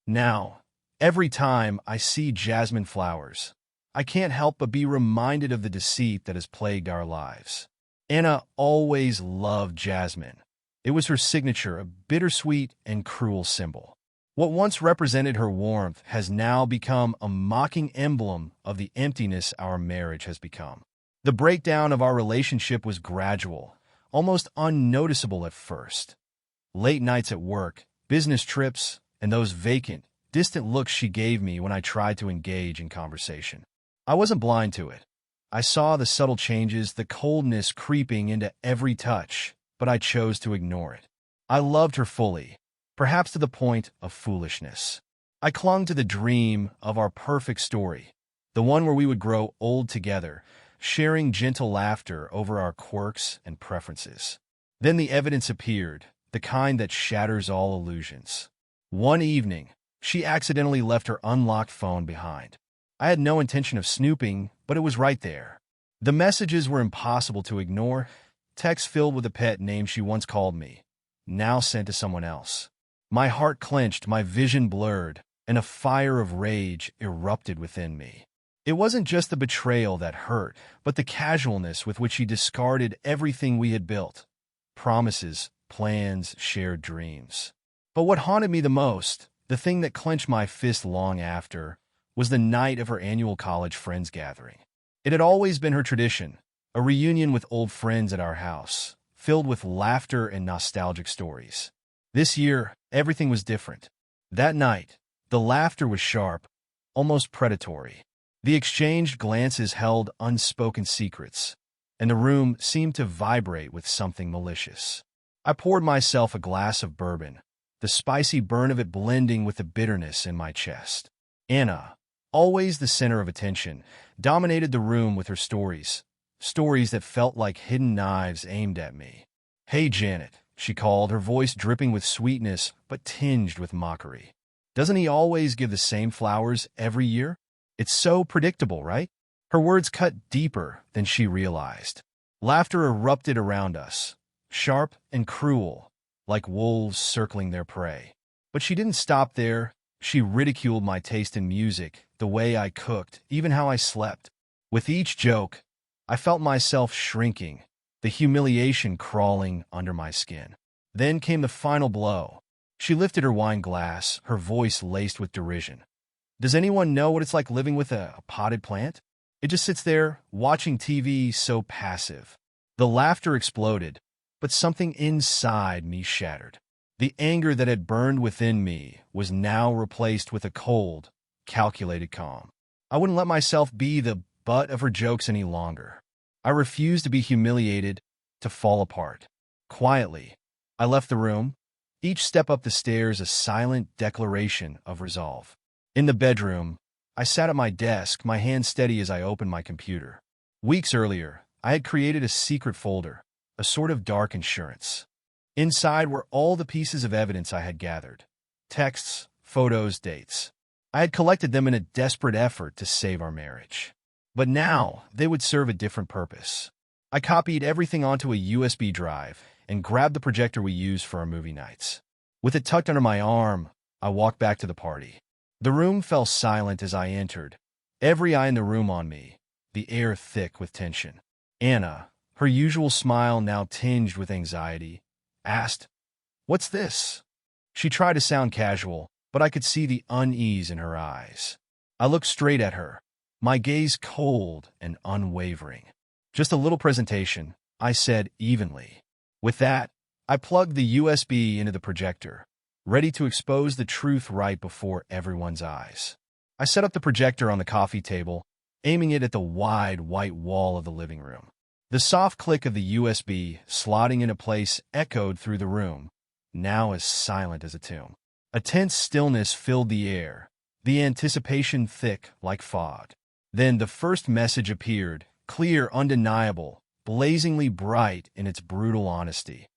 Now, every time I see jasmine flowers, I can't help but be reminded of the deceit that has plagued our lives. Anna always loved jasmine. It was her signature, a bittersweet and cruel symbol. What once represented her warmth has now become a mocking emblem of the emptiness our marriage has become. The breakdown of our relationship was gradual, almost unnoticeable at first. Late nights at work, business trips, and those vacant, distant looks she gave me when I tried to engage in conversation. I wasn't blind to it. I saw the subtle changes, the coldness creeping into every touch, but I chose to ignore it. I loved her fully, perhaps to the point of foolishness. I clung to the dream of our perfect story, the one where we would grow old together, sharing gentle laughter over our quirks and preferences. Then the evidence appeared, the kind that shatters all illusions. One evening, she accidentally left her unlocked phone behind. I had no intention of snooping, but it was right there. The messages were impossible to ignore, texts filled with a pet name she once called me, now sent to someone else. My heart clenched, my vision blurred, and a fire of rage erupted within me. It wasn't just the betrayal that hurt, but the casualness with which she discarded everything we had built. Promises, plans, shared dreams. But what haunted me the most, the thing that clenched my fist long after, was the night of her annual college friends gathering. It had always been her tradition, a reunion with old friends at our house, filled with laughter and nostalgic stories. This year, everything was different. That night, the laughter was sharp, almost predatory. The exchanged glances held unspoken secrets, and the room seemed to vibrate with something malicious. I poured myself a glass of bourbon, the spicy burn of it blending with the bitterness in my chest. Anna, always the center of attention, dominated the room with her stories that felt like hidden knives aimed at me. "Hey, Janet," she called, her voice dripping with sweetness but tinged with mockery. "Doesn't he always give the same flowers every year? It's so predictable, right?" Her words cut deeper than she realized. Laughter erupted around us, sharp and cruel, like wolves circling their prey. But she didn't stop there. She ridiculed my taste in music, the way I cooked, even how I slept. With each joke, I felt myself shrinking, the humiliation crawling under my skin. Then came the final blow. She lifted her wine glass, her voice laced with derision. "Does anyone know what it's like living with a potted plant? It just sits there, watching TV, so passive." The laughter exploded, but something inside me shattered. The anger that had burned within me was now replaced with a cold, calculated calm. I wouldn't let myself be the butt of her jokes any longer. I refused to be humiliated, to fall apart. Quietly, I left the room, each step up the stairs a silent declaration of resolve. In the bedroom, I sat at my desk, my hand steady as I opened my computer. Weeks earlier, I had created a secret folder, a sort of dark insurance. Inside were all the pieces of evidence I had gathered. Texts, photos, dates. I had collected them in a desperate effort to save our marriage. But now, they would serve a different purpose. I copied everything onto a USB drive and grabbed the projector we used for our movie nights. With it tucked under my arm, I walked back to the party. The room fell silent as I entered, every eye in the room on me, the air thick with tension. Anna, her usual smile now tinged with anxiety, asked, "What's this?" She tried to sound casual, but I could see the unease in her eyes. I looked straight at her, my gaze cold and unwavering. "Just a little presentation," I said evenly. With that, I plugged the USB into the projector, ready to expose the truth right before everyone's eyes. I set up the projector on the coffee table, aiming it at the wide white wall of the living room. The soft click of the USB slotting into place echoed through the room, now as silent as a tomb. A tense stillness filled the air, the anticipation thick like fog. Then the first message appeared, clear, undeniable, blazingly bright in its brutal honesty.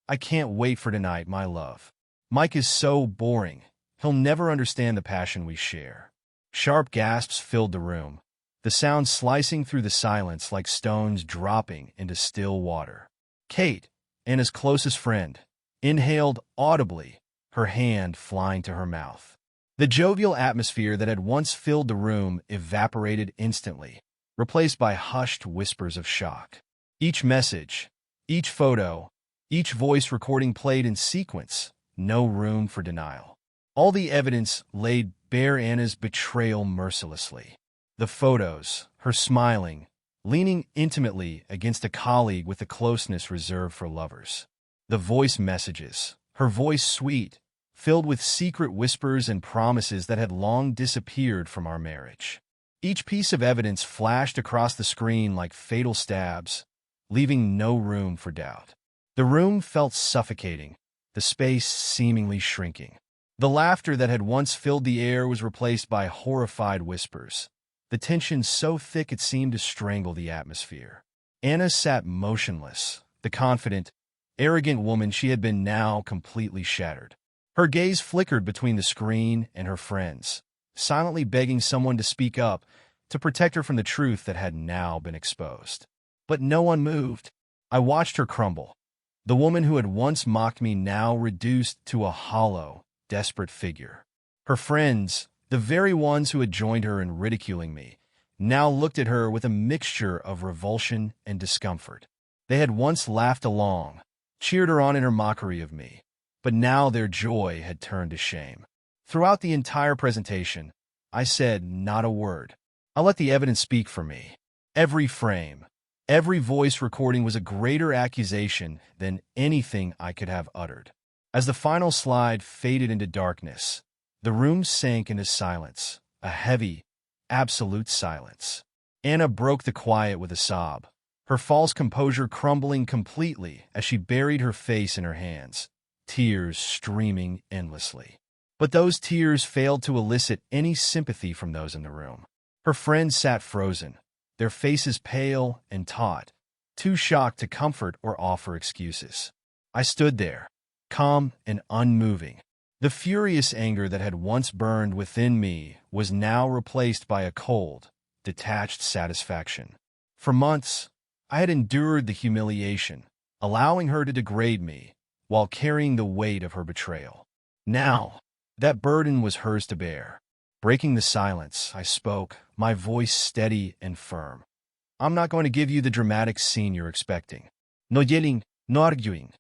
"I can't wait for tonight, my love. Mike is so boring. He'll never understand the passion we share." Sharp gasps filled the room, the sound slicing through the silence like stones dropping into still water. Kate, Anna's closest friend, inhaled audibly, her hand flying to her mouth. The jovial atmosphere that had once filled the room evaporated instantly, replaced by hushed whispers of shock. Each message, each photo, each voice recording played in sequence, no room for denial. All the evidence laid bare Anna's betrayal mercilessly. The photos, her smiling, leaning intimately against a colleague with the closeness reserved for lovers. The voice messages, her voice sweet, filled with secret whispers and promises that had long disappeared from our marriage. Each piece of evidence flashed across the screen like fatal stabs, leaving no room for doubt. The room felt suffocating, the space seemingly shrinking. The laughter that had once filled the air was replaced by horrified whispers, the tension so thick it seemed to strangle the atmosphere. Anna sat motionless, the confident, arrogant woman she had been now completely shattered. Her gaze flickered between the screen and her friends, silently begging someone to speak up, to protect her from the truth that had now been exposed. But no one moved. I watched her crumble. The woman who had once mocked me now reduced to a hollow, desperate figure. Her friends, the very ones who had joined her in ridiculing me, now looked at her with a mixture of revulsion and discomfort. They had once laughed along, cheered her on in her mockery of me, but now their joy had turned to shame. Throughout the entire presentation, I said not a word. I let the evidence speak for me. Every frame, every voice recording was a greater accusation than anything I could have uttered. As the final slide faded into darkness, the room sank into silence, a heavy, absolute silence. Anna broke the quiet with a sob, her false composure crumbling completely as she buried her face in her hands, tears streaming endlessly. But those tears failed to elicit any sympathy from those in the room. Her friends sat frozen, their faces pale and taut, too shocked to comfort or offer excuses. I stood there, calm and unmoving. The furious anger that had once burned within me was now replaced by a cold, detached satisfaction. For months, I had endured the humiliation, allowing her to degrade me, while carrying the weight of her betrayal. Now, that burden was hers to bear. Breaking the silence, I spoke, my voice steady and firm. I'm not going to give you the dramatic scene you're expecting. No yelling, no arguing.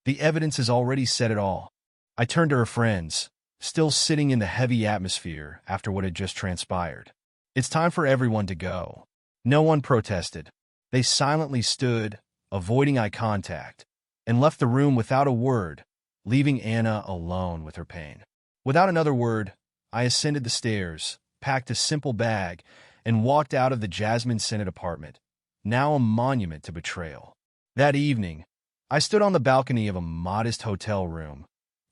The evidence has already said it all. I turned to her friends, still sitting in the heavy atmosphere after what had just transpired. It's time for everyone to go. No one protested. They silently stood, avoiding eye contact, and left the room without a word, leaving Anna alone with her pain. Without another word, I ascended the stairs, packed a simple bag, and walked out of the jasmine-scented apartment, now a monument to betrayal. That evening, I stood on the balcony of a modest hotel room,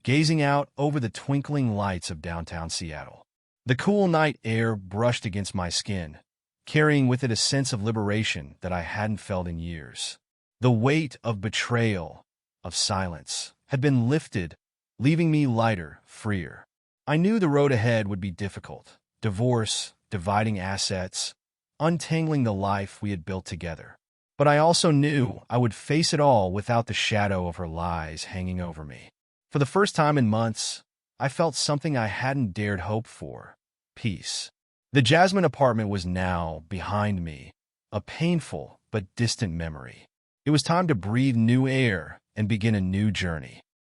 gazing out over the twinkling lights of downtown Seattle. The cool night air brushed against my skin, carrying with it a sense of liberation that I hadn't felt in years. The weight of betrayal, of silence, had been lifted, leaving me lighter, freer. I knew the road ahead would be difficult. Divorce, dividing assets, untangling the life we had built together. But I also knew I would face it all without the shadow of her lies hanging over me. For the first time in months, I felt something I hadn't dared hope for: peace. The Jasmine apartment was now behind me, a painful but distant memory. It was time to breathe new air and begin a new journey.